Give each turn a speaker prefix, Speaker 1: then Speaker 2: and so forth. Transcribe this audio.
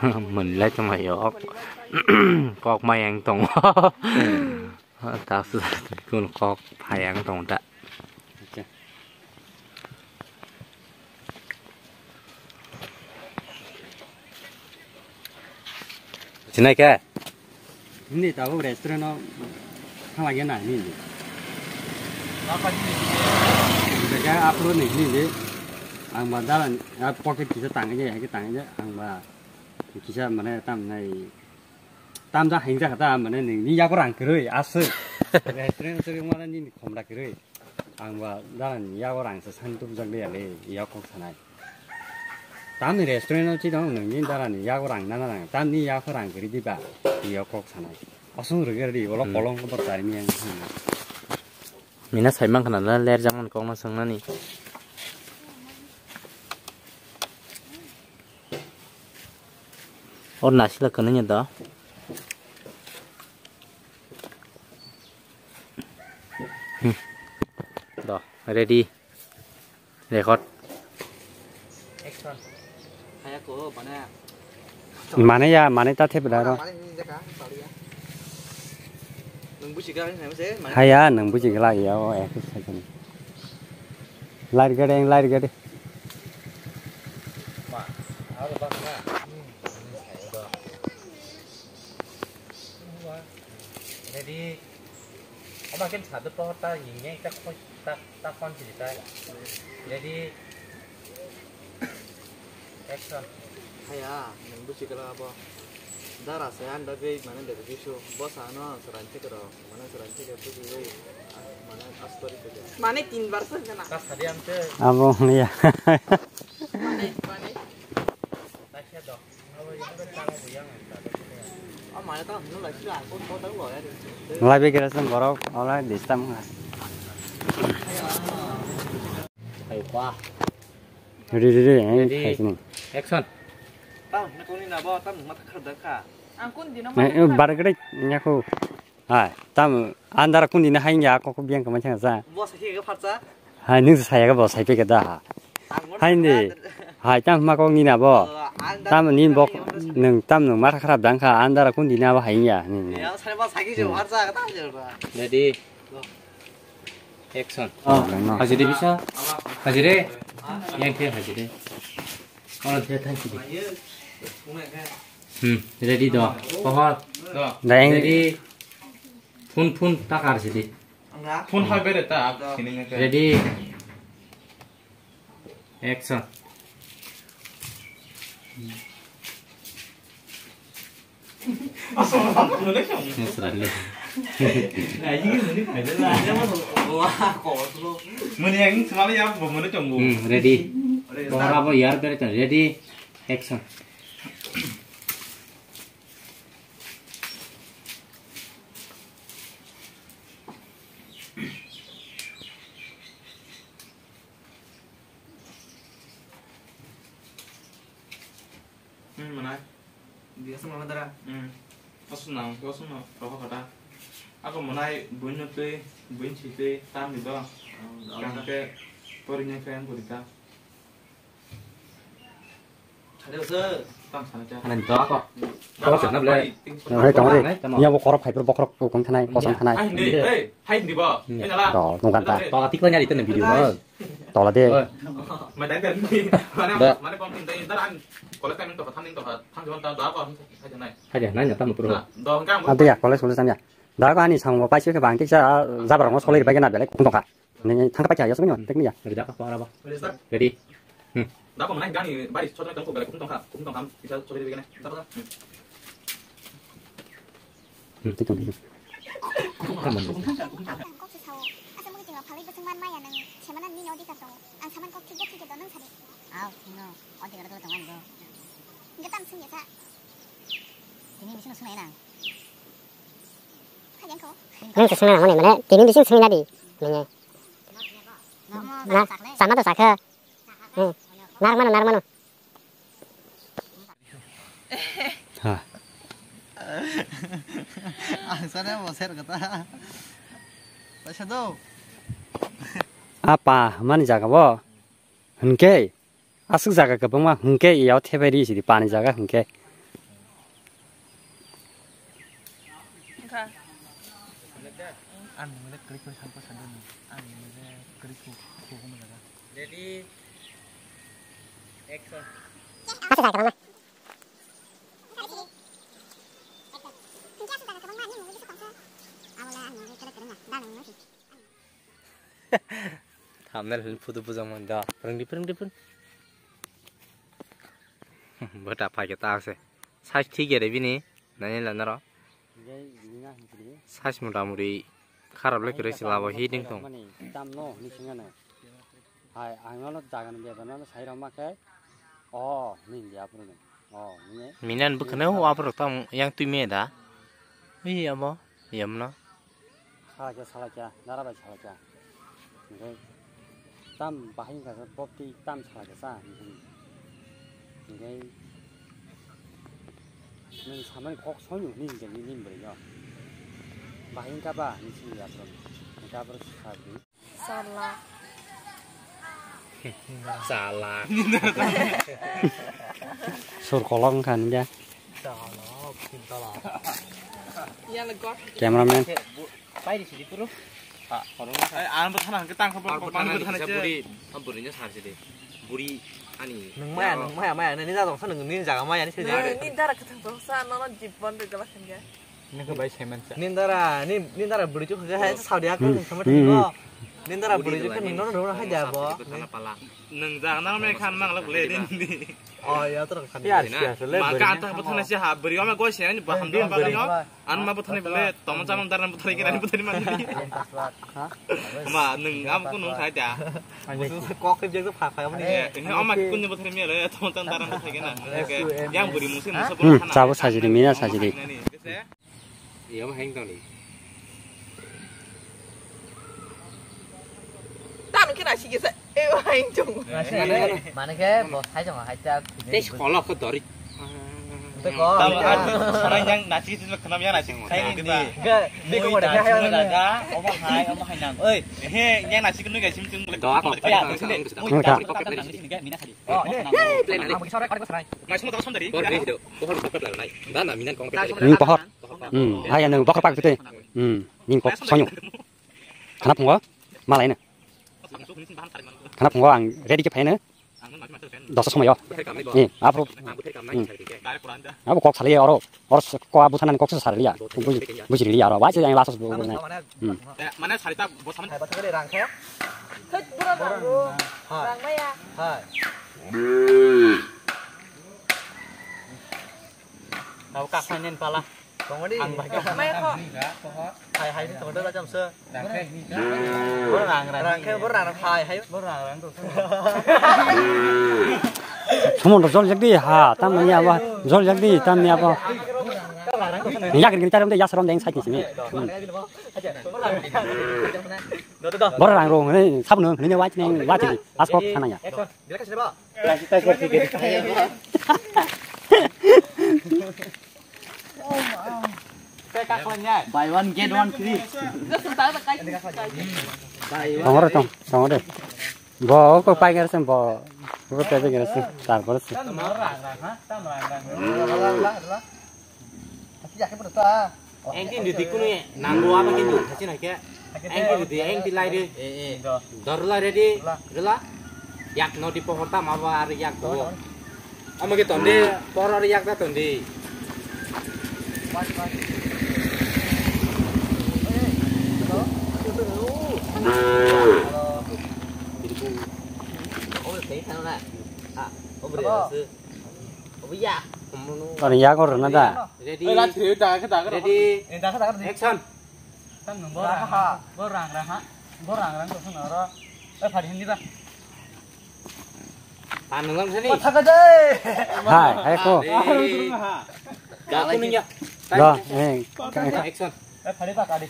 Speaker 1: mình lấy trong này ốc cọc mày ăn tổng tao sự con cọc phải ăn tổng đã trên này kia
Speaker 2: ini tahu restoran nó không ai cái này nè cái upload này nè anh mà đó là pocket chỉ tặng cái tặng cái anh mà chỉ là mà này tam này tam ra hành ra cả mà này ni ya có ràng cười asơ restaurant sering mà ni không ra cười anh mà đó là ya có ràng sẽ san tum giang đây này ya có thế này tam này restaurant nó chỉ đó là ni đó là ni ya có ràng na na tam ni ya có ràng cười đi ba ya có thế này asung rồi cái điolo kolong có bắt tay miếng
Speaker 1: mình nó xài mang khả năng lẹt răng con nó sưng nó nè ôn nãy là cái này đó đó ready để khót mà này ta thép ở đó hay á nâng bút chỉ cái lại vậy em cứ sai cái này lại cái đi đi ông bà cái sản xuất ta nhìn nhé ta con chỉ tay đi action
Speaker 3: hay à nâng bút chỉ cái là bao darah saya anda gay mana dari kisah bos ano seranci kero mana seranci kero tu gay mana astori tu mana 3 वर्ष जना kas tadi ante
Speaker 2: abang ya
Speaker 3: mana tasya dok kalau yang tu cara buyang oh mana tahu nu lagi lah kau tahu loh ya
Speaker 2: lagi kira sem borok oleh di stem
Speaker 1: hay quá
Speaker 2: đi
Speaker 1: action
Speaker 3: tahu nak kau ni nak bawa tahu mata kerja kah
Speaker 2: này bắt cái đấy nhá cô, tam anh đã cũng đi na hay nhà có biếng cái mấy thằng sao, hay những cái cái bao sai cái đó, hay nè, hay tam mà có nghĩ nào bao, tam nhìn bọc nương tam nương mắt khát đắng khá, anh đã cũng đi na bao hay nhà, nè.
Speaker 1: Ready, action. 하지 돼 비싸? 하지 돼? 양태 하지 돼. 오늘 대탄 치지. ready đó, có
Speaker 2: đấy
Speaker 1: ready, phun ta cả rồi đi,
Speaker 3: phun hai bên ta,
Speaker 1: ready, action,
Speaker 3: này những cái phải là nhá mà wow cổ luôn mình yang semalam ya belum ada cunggu
Speaker 1: ready, orang apa ya beres ready, action.
Speaker 3: mana dia semua ada senang roh kata aku mulai bunyi tu tam itu yang ke porinya kan porita ada usaha tam sana aja
Speaker 1: Anh đó có chuyện lắm đây,
Speaker 2: hay có đấy, nhau bọc khóa phải bọc khóa cũng thế này, có sẵn thế này,
Speaker 3: hay đi bơ,
Speaker 2: đó, nông cạn ta,
Speaker 1: to thích quá nha đi tên làm video nữa,
Speaker 2: đó là thế,
Speaker 3: mày đánh tiền đi, mana con tin tay ta ăn, còn lấy cái mình tập thằng chúng ta đó còn hay thế này,
Speaker 1: hay để nói nhà ta một pro,
Speaker 3: đó cái
Speaker 2: anh thấy à, có lấy số lượng gì, đó có anh đi sang một bài chiếu cái bảng cái ra bảo nó số lấy bài cái nào để lấy cũng tổng cả, nên thằng các bài chạy số nhiều, tính bây giờ,
Speaker 1: rồi đó có ra bao, ready,
Speaker 3: đó còn mình đang đi bài cho nó cũng tổng khám, thì sao cho cái này, đó đó,
Speaker 2: tích cực,
Speaker 1: cảm ơn.
Speaker 4: nang se sena ngone mane tini di sing sena di nanya na sama to sakha nar mano
Speaker 3: sana mau share kata 마셔도.
Speaker 2: 아빠 많이 작아봐 흔게 아스 작아 그 뻥마 흔게 이어 테베리 시디 빠니 작아 흔게
Speaker 3: ăn mới click thôi không có sản đơn ăn mới click thuộc của mình là ready action
Speaker 4: 아스 작아 뻥마
Speaker 1: 다음날 부두부정만 더 프릉디프릉디프릉 뭐 다 파겠다 사실 튀게 레비니 나닐라 나라 사실 무라무리 카라블레 그레시 라바 히딩 통
Speaker 2: 땀노 니싱하네 아이 안가로 작은 데는 사이로 막해 민디 앞으로는 니네
Speaker 1: 미난 부크네 앞으로 땀 양뚜미에다 이야 뭐 염나
Speaker 2: 살아자 나라바 살아자 이게 땀 많이 가서 법디 땀 살아자 이게 는 사면 꼭 손이 니인데 니님들이요 많이 가봐 니친이 앞으로 앞으로 살기
Speaker 1: 살라
Speaker 2: 서로 골랑 가는데
Speaker 3: 잘라 김달아
Speaker 2: 카메라맨
Speaker 3: 빨리 시리 뿌려 안부터 하나 그 땅 한번 안부터 하나
Speaker 1: 물이 한 물이냐 사실이 물이 아니
Speaker 3: 능마야 니 나도 선은 니 자가 마야 니 세자
Speaker 5: Nindara ketemu sana jipon tu kalau kan
Speaker 3: 그 바이 세만자 닌다라 부르죠 그게 해 사우디아 그 정말 되고 닌다라 부르죠 그 너는 너는 하자 뭐
Speaker 1: 능자 나면 칸망 라 그래는디
Speaker 3: 야 들어 칸 야
Speaker 1: maka antah betulnya sih beri oma gue sih ini bahan beri oma an ma betulnya beli teman teman daran betulnya kira betulnya mana ma neng am pun nung saja
Speaker 3: kok kerja tuh pakai apa nih
Speaker 1: ini oma kunnya betulnya le teman teman daran betulnya kira yang beri musim musim
Speaker 2: 자부 사실이 미나 사실이
Speaker 1: iya mah heng tadi
Speaker 5: Tao kira sih kita anh chung
Speaker 3: mà nó cái bộ thấy trong hai cha
Speaker 1: teh sekolah ke dari
Speaker 3: tôi có orang yang nasi itu kenapa ya nasi kayak gini dia kok ada kayak ada omong hai nang ơi he yang nasi kenu guys cim
Speaker 1: doa kok
Speaker 3: ya di sini di sini kayak minat tadi oh ini sore kali serai nggak semua tahu dari
Speaker 1: boleh itu pohon bakar lah naik dan minan kong
Speaker 2: 버헛 아야 너 버헛 박 그때 님꼭 소용 하나 본거 말아이네 하나 본거 안 레디 게 너서 소모요 예 앞으로 아부 꼭 살려 어서 과 부산은 꼭 살려 무지리 알아 와지 양 와서 보고네
Speaker 1: mana 살다 뭐 사면
Speaker 3: bắt cái rang khéo
Speaker 5: thích bữa nào rang mấy à
Speaker 3: đâu cắt hai nên pala còn đi
Speaker 5: mấy kho
Speaker 3: hay tụi nó ra trong xưa bữa rang hay bữa rang tụi
Speaker 2: 소문도 졸작디 하 땀이야 봐 졸작디 땀이야 봐 야 그렇게 따르는데 야스럼 댕 사진 있으니 뭐라랑 롱 사부는 그냥 와지네 와지 아스코 하나야
Speaker 3: buy one get one free
Speaker 2: 동어로 동어로 뭐 그거 빨개서 뭐 그거 빼빼게서 잘 버렸어
Speaker 1: anh tin được tí cũng này nàng loa mà cái đủ thế này kia anh tin được tí anh tin lại đi đỡ lại đi rồi yak nó đi pohon tam apa yak tuh ama cái tuần đi pohon yak ta tuần đi
Speaker 2: còn giá có rừng đó
Speaker 1: ready ready action
Speaker 3: bữa rang tụi nó đó phải hình đi ta
Speaker 1: pan ngang sini
Speaker 3: thật cái đấy
Speaker 2: hai cô
Speaker 1: gak kuningnya
Speaker 2: rồi
Speaker 1: action
Speaker 3: phải đi ta cả đi